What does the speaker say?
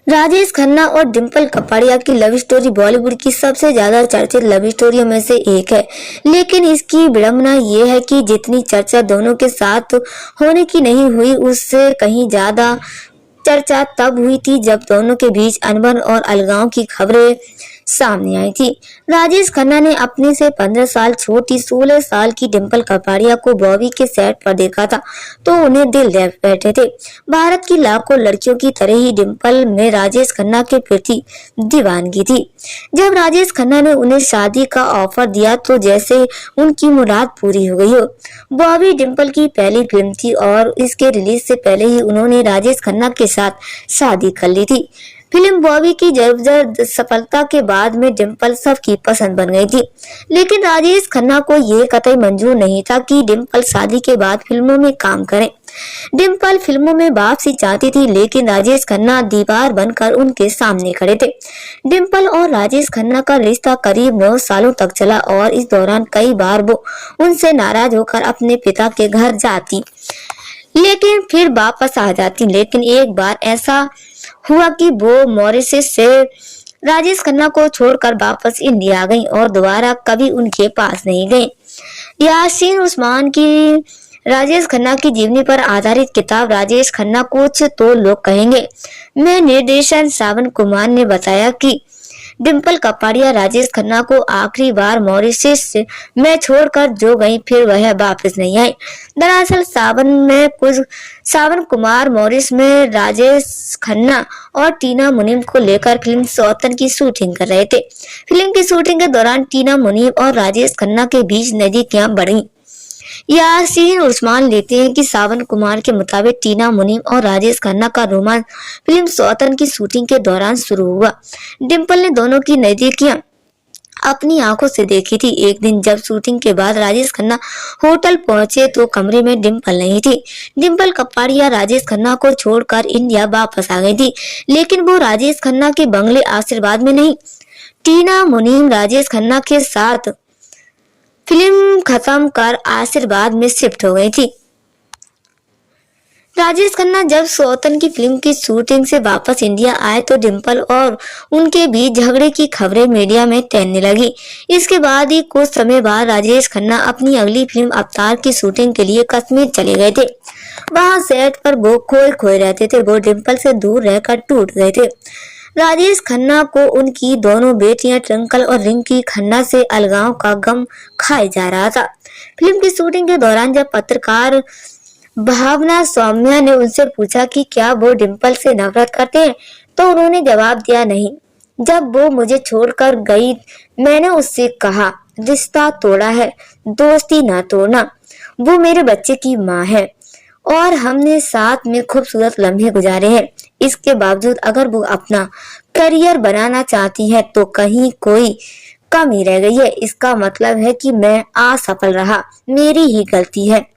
राजेश खन्ना और डिंपल कपाड़िया की love story Bollywood की सबसे ज्यादा चर्चित लव स्टोरियों में से एक है। लेकिन इसकी विडंबना ये है कि जितनी चर्चा दोनों के साथ होने की नहीं हुई, उससे कहीं ज्यादा चर्चा तब हुई थी जब दोनों के बीच अनबन और अलगाव की खबरें सामने आई थी। राजेश खन्ना ने अपने से 15 साल छोटी 16 साल की डिंपल कपाड़िया को बॉबी के सेट पर देखा था तो उन्हें दिल दे बैठे थे। भारत की लाखों लड़कियों की तरह ही डिंपल में राजेश खन्ना के प्रति दीवानगी थी। जब राजेश खन्ना ने उन्हें शादी का ऑफर दिया तो जैसे उनकी मुराद पूरी हो गई हो। बॉबी डिंपल की पहली फिल्म थी और इसके रिलीज से पहले ही उन्होंने राजेश खन्ना के साथ शादी कर ली थी। फिल्म बॉबी की जबरदस्त सफलता के बाद में डिंपल सबकी पसंद बन गई थी। लेकिन राजेश खन्ना को ये कतई मंजूर नहीं था कि डिंपल शादी के बाद फिल्मों में काम करें। डिंपल फिल्मों में वापसी चाहती थी, लेकिन राजेश खन्ना दीवार बनकर उनके सामने खड़े थे। डिंपल और राजेश खन्ना का रिश्ता करीब 9 सालों तक चला और इस दौरान कई बार वो उनसे नाराज होकर अपने पिता के घर जाती, लेकिन फिर वापस आ जाती। लेकिन एक बार ऐसा हुआ कि वो मॉरिशस से राजेश खन्ना को छोड़कर वापस इंडिया आ गईं और दोबारा कभी उनके पास नहीं गईं। यासीन उस्मान की राजेश खन्ना की जीवनी पर आधारित किताब राजेश खन्ना कुछ तो लोग कहेंगे में निर्देशन श्रावण कुमार ने बताया कि डिंपल कपाड़िया राजेश खन्ना को आखिरी बार मॉरिशस में छोड़कर जो गई, फिर वह वापस नहीं आई। दरअसल श्रावण कुमार मॉरिशस में राजेश खन्ना और टीना मुनीम को लेकर फिल्म सौतन की शूटिंग कर रहे थे। फिल्म की शूटिंग के दौरान टीना मुनीम और राजेश खन्ना के बीच नजदीकियां बढ़ी। यासीन उस्मान लिखते हैं कि श्रावण कुमार के मुताबिक टीना मुनीम और राजेश खन्ना का रोमांस फिल्म सौतन की शूटिंग के दौरान शुरू हुआ। डिंपल ने दोनों की नजदीकियां अपनी आंखों से देखी थी। एक दिन जब शूटिंग के बाद राजेश खन्ना होटल पहुंचे तो कमरे में डिंपल नहीं थी। डिंपल कपाड़िया राजेश खन्ना को छोड़कर इंडिया वापस आ गई थी, लेकिन वो राजेश खन्ना के बंगले आशीर्वाद में नहीं, टीना मुनीम राजेश खन्ना के साथ फिल्म खत्म कर आशीर्वाद में शिफ्ट हो गई थी। राजेश खन्ना जब सौतन की फिल्म की शूटिंग से वापस इंडिया आए तो डिंपल और उनके बीच झगड़े की खबरें मीडिया में तैरने लगी। इसके बाद ही कुछ समय बाद राजेश खन्ना अपनी अगली फिल्म अवतार की शूटिंग के लिए कश्मीर चले गए थे। वहां सेट पर वो खोए रहते थे। वो डिंपल से दूर रहकर टूट गए थे। राजेश खन्ना को उनकी दोनों बेटियां ट्विंकल और रिंकी खन्ना से अलगाव का गम खाए जा रहा था। फिल्म की शूटिंग के दौरान जब पत्रकार भावना सौम्या ने उनसे पूछा कि क्या वो डिंपल से नफरत करते हैं, तो उन्होंने जवाब दिया नहीं। जब वो मुझे छोड़कर गई मैंने उससे कहा रिश्ता तोड़ा है, दोस्ती ना तोड़ना। वो मेरे बच्चे की माँ है और हमने साथ में खूबसूरत लम्हे गुजारे हैं। इसके बावजूद अगर वो अपना करियर बनाना चाहती है तो कहीं कोई कमी रह गई है। इसका मतलब है कि मैं असफल रहा, मेरी ही गलती है।